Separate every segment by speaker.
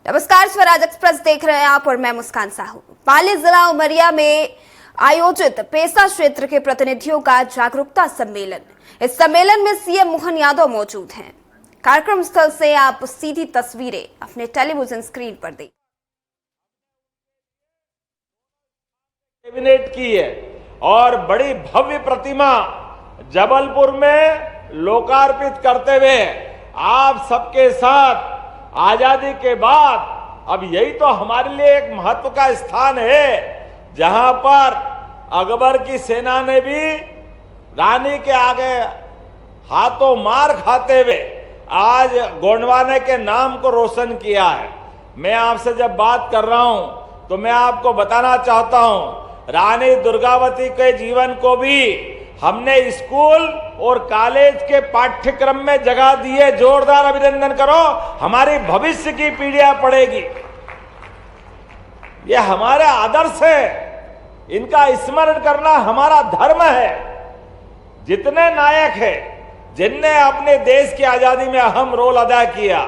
Speaker 1: नमस्कार, स्वराज एक्सप्रेस देख रहे हैं आप और मैं मुस्कान साहू। पाली जिला उमरिया में आयोजित पेसा क्षेत्र के प्रतिनिधियों का जागरूकता सम्मेलन। इस सम्मेलन में सीएम मोहन यादव मौजूद हैं। कार्यक्रम स्थल से आप सीधी तस्वीरें अपने टेलीविजन स्क्रीन पर देख।
Speaker 2: कैबिनेट की है और बड़ी भव्य प्रतिमा जबलपुर में लोकार्पित करते हुए आप सबके साथ आजादी के बाद अब यही तो हमारे लिए एक महत्व का स्थान है, जहां पर अकबर की सेना ने भी रानी के आगे हाथों मार खाते हुए आज गोंडवाने के नाम को रोशन किया है। मैं आपसे जब बात कर रहा हूं तो मैं आपको बताना चाहता हूं, रानी दुर्गावती के जीवन को भी हमने स्कूल और कॉलेज के पाठ्यक्रम में जगह दी है। जोरदार अभिनंदन करो, हमारी भविष्य की पीढ़ियां पढ़ेगी। ये हमारे आदर्श है, इनका स्मरण करना हमारा धर्म है। जितने नायक हैं, जिनने अपने देश की आजादी में अहम रोल अदा किया,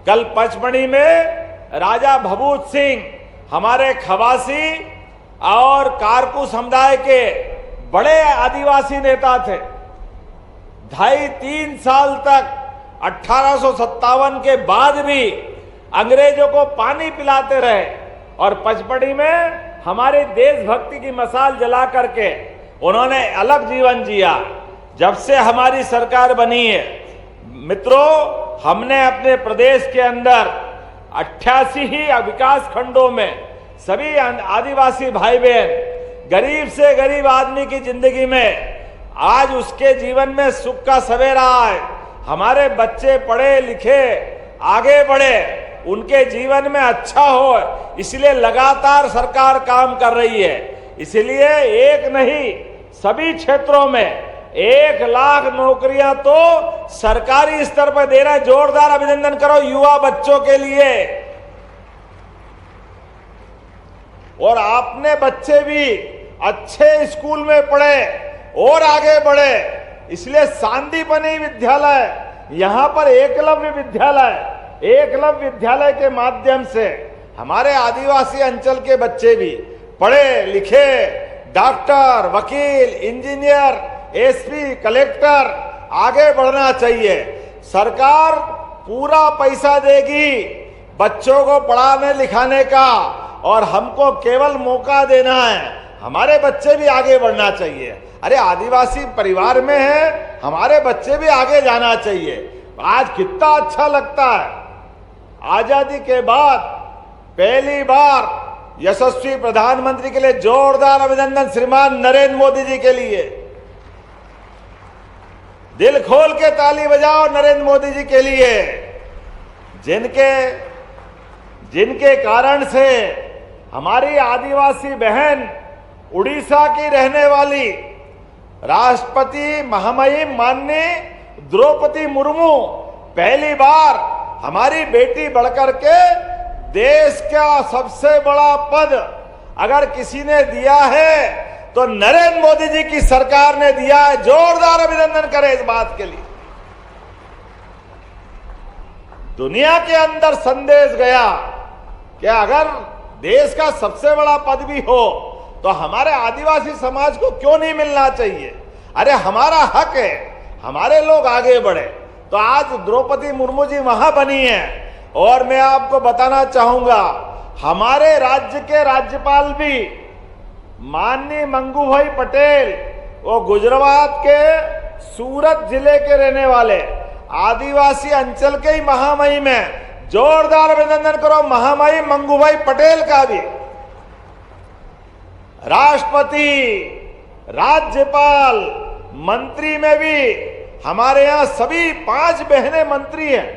Speaker 2: कल पचमढ़ी में राजा भभूत सिंह हमारे खवासी और कारकू समुदाय के बड़े आदिवासी नेता थे। 2.5-3 साल तक 1857 के बाद भी अंग्रेजों को पानी पिलाते रहे और पचमढ़ी में हमारे देशभक्ति की मशाल जला करके उन्होंने अलग जीवन जिया। जब से हमारी सरकार बनी है मित्रों, हमने अपने प्रदेश के अंदर 88 ही विकास खंडों में सभी आदिवासी भाई बहन, गरीब से गरीब आदमी की जिंदगी में आज उसके जीवन में सुख का सवेरा आए। हमारे बच्चे पढ़े लिखे आगे बढ़े, उनके जीवन में अच्छा हो, इसलिए लगातार सरकार काम कर रही है। इसलिए एक नहीं, सभी क्षेत्रों में 1 लाख नौकरियां तो सरकारी स्तर पर दे रहा है। जोरदार अभिनंदन करो युवा बच्चों के लिए। और आपने बच्चे भी अच्छे स्कूल में पढ़े और आगे बढ़े, इसलिए सांदीपनी विद्यालय, यहां पर एकलव्य विद्यालय के माध्यम से हमारे आदिवासी अंचल के बच्चे भी पढ़े लिखे डॉक्टर, वकील, इंजीनियर, एसपी, कलेक्टर आगे बढ़ना चाहिए। सरकार पूरा पैसा देगी बच्चों को पढ़ाने लिखाने का और हमको केवल मौका देना है। हमारे बच्चे भी आगे बढ़ना चाहिए। अरे आदिवासी परिवार में है, हमारे बच्चे भी आगे जाना चाहिए। आज कितना अच्छा लगता है, आजादी के बाद पहली बार यशस्वी प्रधानमंत्री के लिए जोरदार अभिनंदन श्रीमान नरेंद्र मोदी जी के लिए। दिल खोल के ताली बजाओ नरेंद्र मोदी जी के लिए, जिनके कारण से हमारी आदिवासी बहन उड़ीसा की रहने वाली राष्ट्रपति महामहिम माननीय द्रौपदी मुर्मू पहली बार हमारी बेटी बढ़कर के देश का सबसे बड़ा पद अगर किसी ने दिया है तो नरेंद्र मोदी जी की सरकार ने दिया है। जोरदार अभिनंदन करें इस बात के लिए। दुनिया के अंदर संदेश गया कि अगर देश का सबसे बड़ा पद भी हो तो हमारे आदिवासी समाज को क्यों नहीं मिलना चाहिए। अरे हमारा हक है, हमारे लोग आगे बढ़े। तो आज द्रौपदी मुर्मू जी वहां बनी है। और मैं आपको बताना चाहूंगा, हमारे राज्य के राज्यपाल भी माननीय मंगूभाई पटेल, वो गुजरात के सूरत जिले के रहने वाले आदिवासी अंचल के ही महामहिम है। जोरदार अभिनंदन करो महामहिम मंगूभाई पटेल का भी। राष्ट्रपति, राज्यपाल, मंत्री में भी हमारे यहां सभी 5 बहनें मंत्री हैं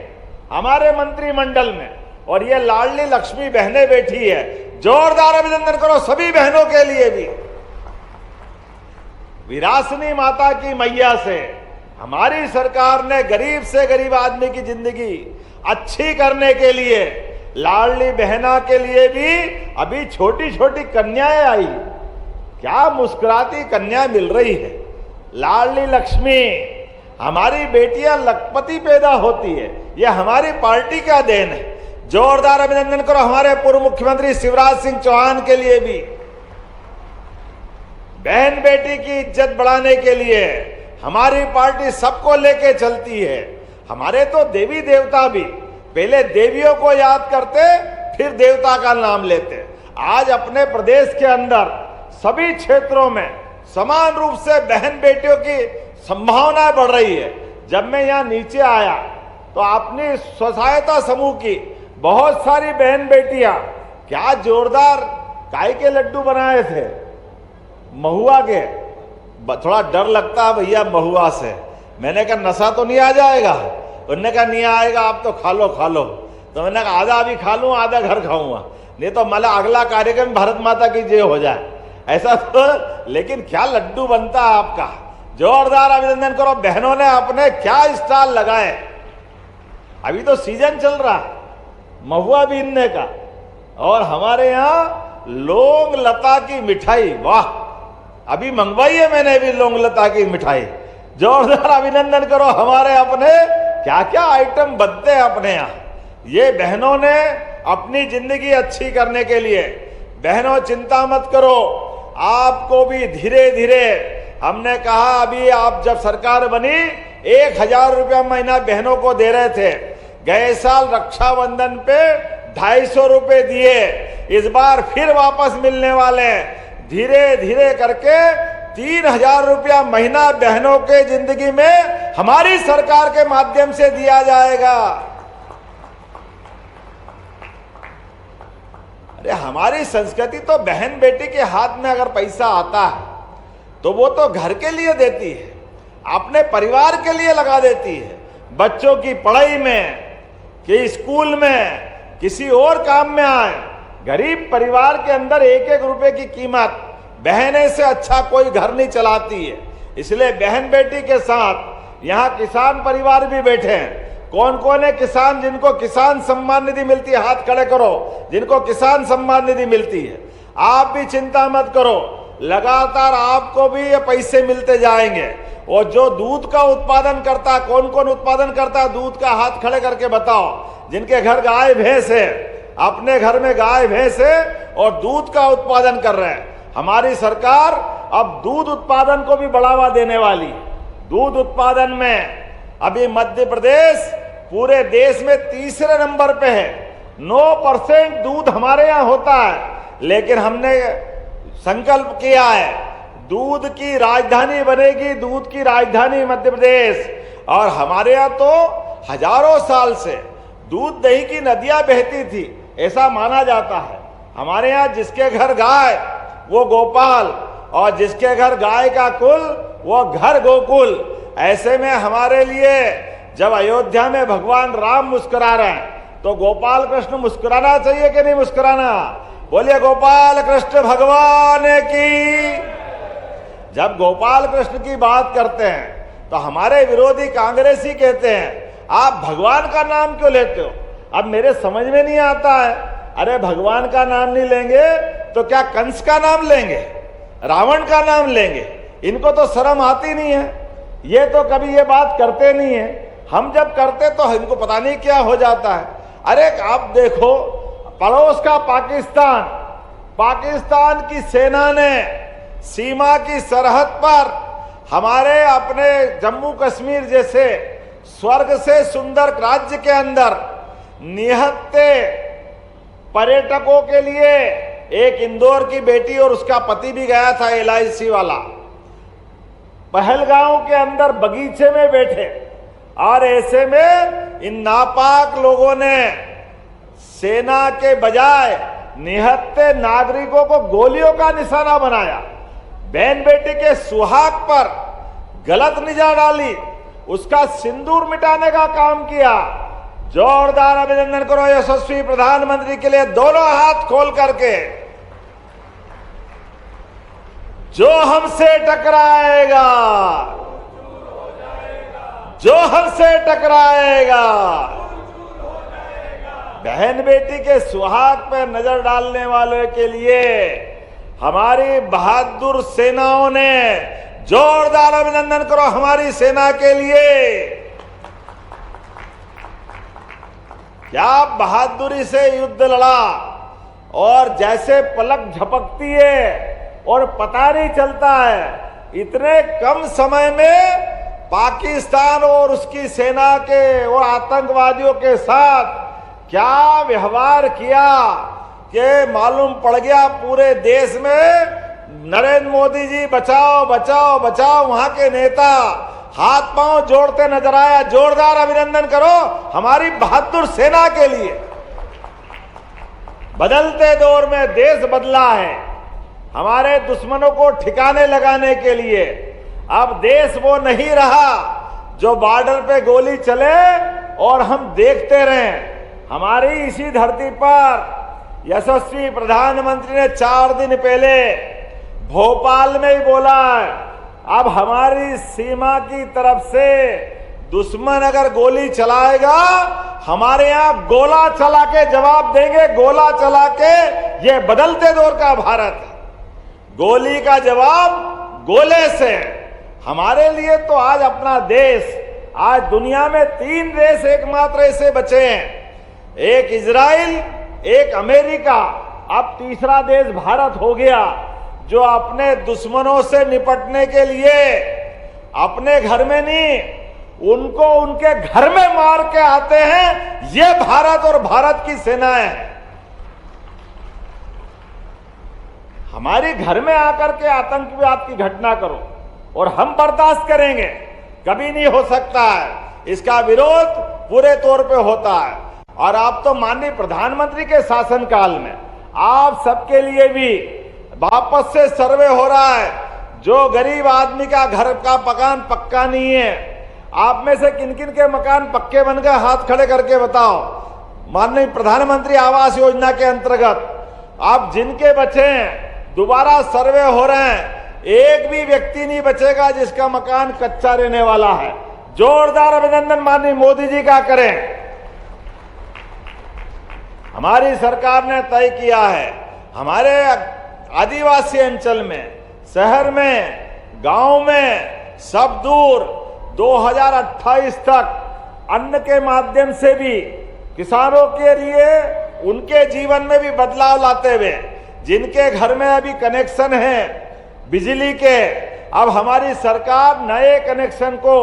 Speaker 2: हमारे मंत्रिमंडल में, और ये लाडली लक्ष्मी बहनें बैठी है। जोरदार अभिनंदन करो सभी बहनों के लिए भी। विरासनी माता की मैया से हमारी सरकार ने गरीब से गरीब आदमी की जिंदगी अच्छी करने के लिए लाडली बहना के लिए भी अभी छोटी छोटी कन्याएं आई। क्या मुस्कुराती कन्या मिल रही है। लाडली लक्ष्मी, हमारी बेटियां लखपति पैदा होती है, यह हमारी पार्टी का देन है। जोरदार अभिनंदन करो हमारे पूर्व मुख्यमंत्री शिवराज सिंह चौहान के लिए भी। बहन बेटी की इज्जत बढ़ाने के लिए हमारी पार्टी सबको लेके चलती है। हमारे तो देवी देवता भी पहले देवियों को याद करते, फिर देवता का नाम लेते। आज अपने प्रदेश के अंदर सभी क्षेत्रों में समान रूप से बहन बेटियों की संभावनाएं बढ़ रही है। जब मैं यहाँ नीचे आया तो अपनी स्वसहायता समूह की बहुत सारी बहन बेटियां क्या जोरदार काय के लड्डू बनाए थे, महुआ के। थोड़ा डर लगता है भैया महुआ से। मैंने कहा नशा तो नहीं आ जाएगा? उन्होंने कहा नहीं आएगा, आप तो खा लो खा लो। तो मैंने कहा आधा अभी खा लूँ, आधा घर खाऊंगा, नहीं तो मला अगला कार्यक्रम भारत माता की जय हो जाए ऐसा। तो लेकिन क्या लड्डू बनता है आपका, जोरदार अभिनंदन करो। बहनों ने अपने क्या स्टॉल लगाए। अभी तो सीजन चल रहा है महुआ बीनने का। और हमारे यहाँ लौंग लता की मिठाई, वाह, अभी मंगवाई है मैंने भी लौंग लता की मिठाई। जोरदार अभिनंदन करो। हमारे अपने क्या क्या आइटम बनते हैं अपने यहाँ। ये बहनों ने अपनी जिंदगी अच्छी करने के लिए। बहनों चिंता मत करो, आपको भी धीरे धीरे हमने कहा, अभी आप जब सरकार बनी 1000 रुपया महीना बहनों को दे रहे थे। गए साल रक्षाबंधन पे 250 रुपए दिए, इस बार फिर वापस मिलने वाले। धीरे धीरे करके 3000 रुपया महीना बहनों के जिंदगी में हमारी सरकार के माध्यम से दिया जाएगा। अरे हमारी संस्कृति तो बहन बेटी के हाथ में अगर पैसा आता है तो वो तो घर के लिए देती है, अपने परिवार के लिए लगा देती है, बच्चों की पढ़ाई में, कि स्कूल में, किसी और काम में आए। गरीब परिवार के अंदर 1-1 रुपए की कीमत बहने से अच्छा कोई घर नहीं चलाती है। इसलिए बहन बेटी के साथ यहाँ किसान परिवार भी बैठे हैं। कौन कौन है किसान जिनको किसान सम्मान निधि मिलती है? हाथ खड़े करो जिनको किसान सम्मान निधि मिलती है। आप भी चिंता मत करो, लगातार आपको भी ये पैसे मिलते जाएंगे। और जो दूध का उत्पादन करता, कौन कौन उत्पादन करता है दूध का? हाथ खड़े करके बताओ। जिनके घर गाय भैंस है, अपने घर में गाय भैंस है और दूध का उत्पादन कर रहे हैं। हमारी सरकार अब दूध उत्पादन को भी बढ़ावा देने वाली। दूध उत्पादन में अभी मध्य प्रदेश पूरे देश में 3रे नंबर पे है। 9% दूध हमारे यहाँ होता है, लेकिन हमने संकल्प किया है दूध की राजधानी बनेगी, दूध की राजधानी मध्य प्रदेश। और हमारे यहाँ तो हजारों साल से दूध दही की नदियां बहती थी, ऐसा माना जाता है। हमारे यहाँ जिसके घर गाय वो गोपाल, और जिसके घर गाय का कुल वो घर गोकुल। ऐसे में हमारे लिए जब अयोध्या में भगवान राम मुस्कुरा रहे हैं तो गोपाल कृष्ण मुस्कुराना चाहिए कि नहीं मुस्कुराना? बोलिए गोपाल कृष्ण भगवान की। जब गोपाल कृष्ण की बात करते हैं तो हमारे विरोधी कांग्रेसी कहते हैं आप भगवान का नाम क्यों लेते हो? अब मेरे समझ में नहीं आता है। अरे भगवान का नाम नहीं लेंगे तो क्या कंस का नाम लेंगे, रावण का नाम लेंगे? इनको तो शर्म आती नहीं है, ये तो कभी ये बात करते नहीं है। हम जब करते तो इनको पता नहीं क्या हो जाता है। अरे आप देखो पड़ोस का पाकिस्तान, पाकिस्तान की सेना ने सीमा की सरहद पर हमारे अपने जम्मू कश्मीर जैसे स्वर्ग से सुंदर राज्य के अंदर निहत्थे पर्यटकों के लिए एक इंदौर की बेटी और उसका पति भी गया था LIC वाला, पहलगांव के अंदर बगीचे में बैठे। और ऐसे में इन नापाक लोगों ने सेना के बजाय निहत्थे नागरिकों को गोलियों का निशाना बनाया, बहन बेटी के सुहाग पर गलत निगाह डाली, उसका सिंदूर मिटाने का काम किया। जोरदार अभिनंदन करो यशस्वी प्रधानमंत्री के लिए, दोनों हाथ खोल करके। जो हमसे टकराएगा, जो हमसे टकराएगा, बहन बेटी के सुहाग पर नजर डालने वालों के लिए हमारी बहादुर सेनाओं ने, जोरदार अभिनंदन करो हमारी सेना के लिए। क्या बहादुरी से युद्ध लड़ा और जैसे पलक झपकती है और पता नहीं चलता है, इतने कम समय में पाकिस्तान और उसकी सेना के और आतंकवादियों के साथ क्या व्यवहार किया कि मालूम पड़ गया पूरे देश में। नरेंद्र मोदी जी बचाओ बचाओ बचाओ, वहां के नेता हाथ पांव जोड़ते नजर आया। जोरदार अभिनंदन करो हमारी बहादुर सेना के लिए। बदलते दौर में देश बदला है, हमारे दुश्मनों को ठिकाने लगाने के लिए। अब देश वो नहीं रहा जो बॉर्डर पे गोली चले और हम देखते रहें। हमारी इसी धरती पर यशस्वी प्रधानमंत्री ने 4 दिन पहले भोपाल में ही बोला है, अब हमारी सीमा की तरफ से दुश्मन अगर गोली चलाएगा, हमारे यहां गोला चला के जवाब देंगे। गोला चला के, ये बदलते दौर का भारत है। गोली का जवाब गोले से। हमारे लिए तो आज अपना देश, आज दुनिया में 3 देश एकमात्र ऐसे बचे हैं, एक इजराइल, एक अमेरिका, अब तीसरा देश भारत हो गया, जो अपने दुश्मनों से निपटने के लिए अपने घर में नहीं, उनको उनके घर में मार के आते हैं। ये भारत और भारत की सेनाएं हैं। हमारे घर में आकर के आतंकवाद की घटना करो और हम बर्दाश्त करेंगे, कभी नहीं हो सकता है। इसका विरोध पूरे तौर पे होता है। और आप तो माननीय प्रधानमंत्री के शासनकाल में आप सबके लिए भी वापस से सर्वे हो रहा है। जो गरीब आदमी का घर का मकान पक्का नहीं है, आप में से किन किन के मकान पक्के बन गए, हाथ खड़े करके बताओ। माननीय प्रधानमंत्री आवास योजना के अंतर्गत आप जिनके बचे हैं, दोबारा सर्वे हो रहे हैं, एक भी व्यक्ति नहीं बचेगा जिसका मकान कच्चा रहने वाला है। जोरदार अभिनंदन माननीय मोदी जी का करें। हमारी सरकार ने तय किया है, हमारे आदिवासी अंचल में, शहर में, गांव में, सब दूर 2028 तक अन्न के माध्यम से भी किसानों के लिए उनके जीवन में भी बदलाव लाते हुए, जिनके घर में अभी कनेक्शन है बिजली के, अब हमारी सरकार नए कनेक्शन को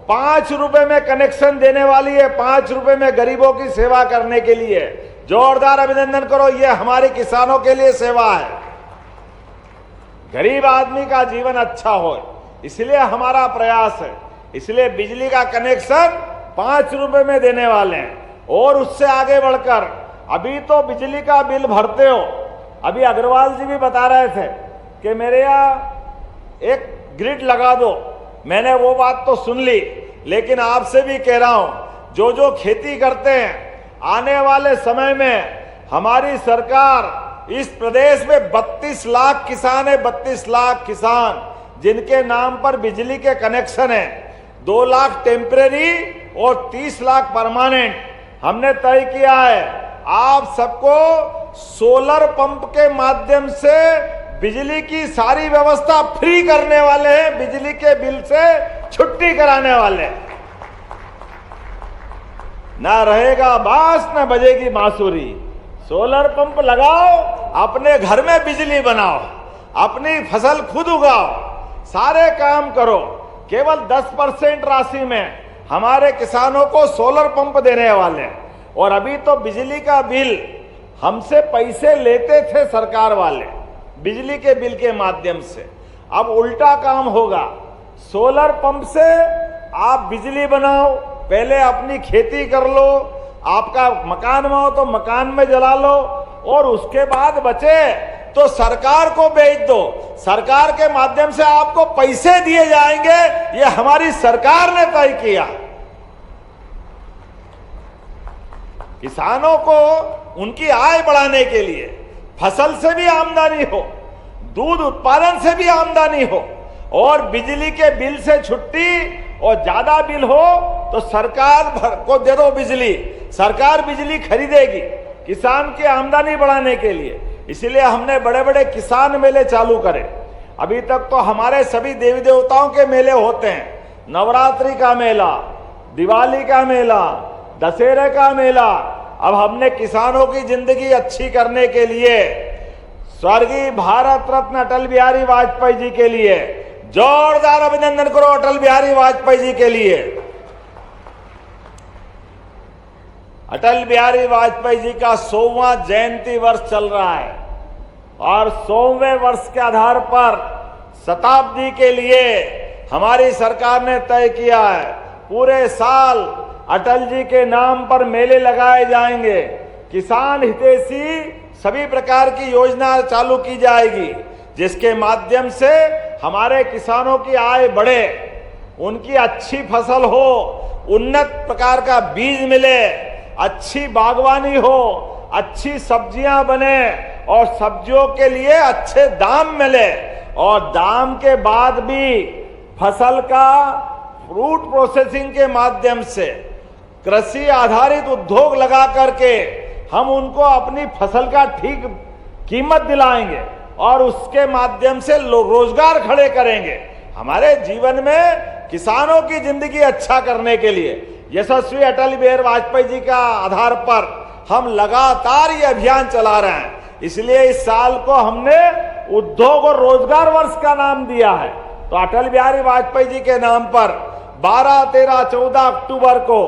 Speaker 2: 5 रुपए में कनेक्शन देने वाली है। 5 रुपए में गरीबों की सेवा करने के लिए। जोरदार अभिनंदन करो, ये हमारे किसानों के लिए सेवा है। गरीब आदमी का जीवन अच्छा हो, इसलिए हमारा प्रयास है। इसलिए बिजली का कनेक्शन 5 रुपए में देने वाले हैं। और उससे आगे बढ़कर, अभी तो बिजली का बिल भरते हो, अभी अग्रवाल जी भी बता रहे थे कि मेरे यहाँ एक ग्रिड लगा दो। मैंने वो बात तो सुन ली, लेकिन आपसे भी कह रहा हूं, जो जो खेती करते हैं, आने वाले समय में हमारी सरकार इस प्रदेश में 32 लाख किसान है, 32 लाख किसान जिनके नाम पर बिजली के कनेक्शन है। 2 लाख टेम्परेरी और 30 लाख परमानेंट हमने तय किया है। आप सबको सोलर पंप के माध्यम से बिजली की सारी व्यवस्था फ्री करने वाले हैं, बिजली के बिल से छुट्टी कराने वाले हैं। ना रहेगा बांस, ना बजेगी बांसुरी। सोलर पंप लगाओ, अपने घर में बिजली बनाओ, अपनी फसल खुद उगाओ, सारे काम करो। केवल 10% राशि में हमारे किसानों को सोलर पंप देने वाले हैं। और अभी तो बिजली का बिल हमसे पैसे लेते थे सरकार वाले, बिजली के बिल के माध्यम से। अब उल्टा काम होगा, सोलर पंप से आप बिजली बनाओ, पहले अपनी खेती कर लो, आपका मकान में हो तो मकान में जला लो, और उसके बाद बचे तो सरकार को बेच दो। सरकार के माध्यम से आपको पैसे दिए जाएंगे, ये हमारी सरकार ने तय किया। किसानों को उनकी आय बढ़ाने के लिए फसल से भी आमदनी हो, दूध उत्पादन से भी आमदनी हो, और बिजली के बिल से छुट्टी, और ज्यादा बिल हो तो सरकार को दे दो बिजली, सरकार बिजली खरीदेगी किसान की आमदनी बढ़ाने के लिए। इसलिए हमने बड़े बड़े किसान मेले चालू करे। अभी तक तो हमारे सभी देवी देवताओं के मेले होते हैं, नवरात्रि का मेला, दिवाली का मेला, दशहरे का मेला, अब हमने किसानों की जिंदगी अच्छी करने के लिए स्वर्गीय भारत रत्न अटल बिहारी वाजपेयी जी के लिए जोरदार अभिनंदन करो। अटल बिहारी वाजपेयी जी के लिए। अटल बिहारी वाजपेयी जी का 100वां जयंती वर्ष चल रहा है और 100वें वर्ष के आधार पर शताब्दी के लिए हमारी सरकार ने तय किया है पूरे साल अटल जी के नाम पर मेले लगाए जाएंगे। किसान हितैषी सभी प्रकार की योजना चालू की जाएगी जिसके माध्यम से हमारे किसानों की आय बढ़े, उनकी अच्छी फसल हो, उन्नत प्रकार का बीज मिले, अच्छी बागवानी हो, अच्छी सब्जियां बने और सब्जियों के लिए अच्छे दाम मिले और दाम के बाद भी फसल का फ्रूट प्रोसेसिंग के माध्यम से कृषि आधारित उद्योग लगा करके हम उनको अपनी फसल का ठीक कीमत दिलाएंगे और उसके माध्यम से रोजगार खड़े करेंगे। हमारे जीवन में किसानों की जिंदगी अच्छा करने के लिए यशस्वी अटल बिहारी वाजपेयी जी का आधार पर हम लगातार ये अभियान चला रहे हैं। इसलिए इस साल को हमने उद्योग और रोजगार वर्ष का नाम दिया है। तो अटल बिहारी वाजपेयी जी के नाम पर 12, 13, 14 अक्टूबर को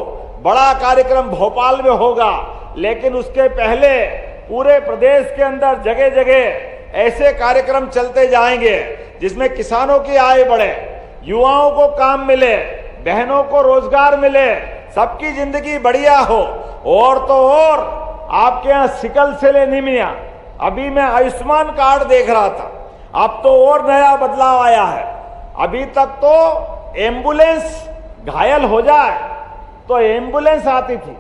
Speaker 2: बड़ा कार्यक्रम भोपाल में होगा, लेकिन उसके पहले पूरे प्रदेश के अंदर जगह जगह ऐसे कार्यक्रम चलते जाएंगे जिसमें किसानों की आय बढ़े, युवाओं को काम मिले, बहनों को रोजगार मिले, सबकी जिंदगी बढ़िया हो। और तो और आपके यहाँ सिकल सेल एनीमिया, अभी मैं आयुष्मान कार्ड देख रहा था, अब तो और नया बदलाव आया है। अभी तक तो एम्बुलेंस घायल हो जाए तो एम्बुलेंस आती थी,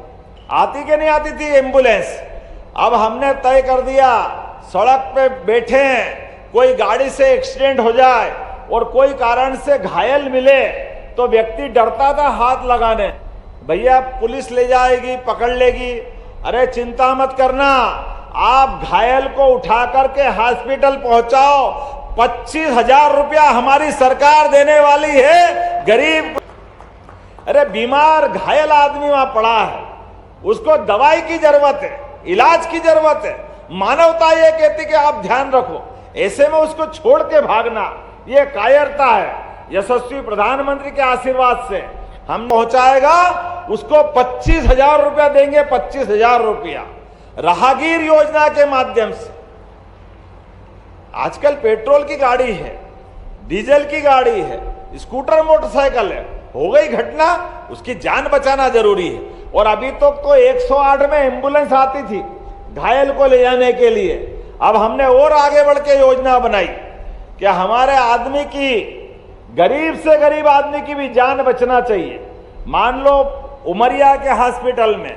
Speaker 2: आती कि नहीं आती थी एम्बुलेंस। अब हमने तय कर दिया सड़क पे बैठे हैं, कोई गाड़ी से एक्सीडेंट हो जाए और कोई कारण से घायल मिले तो व्यक्ति डरता था हाथ लगाने, भैया पुलिस ले जाएगी, पकड़ लेगी। अरे चिंता मत करना, आप घायल को उठा करके हॉस्पिटल पहुंचाओ, 25,000 रुपया हमारी सरकार देने वाली है। गरीब, अरे बीमार घायल आदमी वहां पड़ा है, उसको दवाई की जरूरत है, इलाज की जरूरत है। मानवता ये कहती कि आप ध्यान रखो, ऐसे में उसको छोड़ के भागना ये कायरता है। यशस्वी प्रधानमंत्री के आशीर्वाद से हम पहुंचाएगा, उसको 25,000 रुपया देंगे, 25,000 रुपया राहगीर योजना के माध्यम से। आजकल पेट्रोल की गाड़ी है, डीजल की गाड़ी है, स्कूटर मोटरसाइकिल है, हो गई घटना, उसकी जान बचाना जरूरी है। और अभी तक तो 108 में एम्बुलेंस आती थी घायल को ले जाने के लिए। अब हमने और आगे बढ़ के योजना बनाई कि हमारे आदमी की, गरीब से गरीब आदमी की भी जान बचना चाहिए। मान लो उमरिया के हॉस्पिटल में,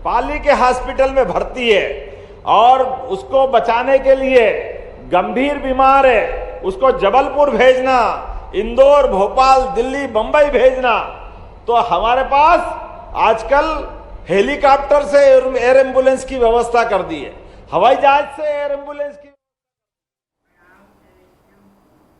Speaker 2: पाली के हॉस्पिटल में भर्ती है और उसको बचाने के लिए गंभीर बीमार है, उसको जबलपुर भेजना, इंदौर, भोपाल, दिल्ली, बंबई भेजना, तो हमारे पास आजकल हेलीकॉप्टर से एयर एम्बुलेंस की व्यवस्था कर दी है, हवाई जहाज से एयर एम्बुलेंस की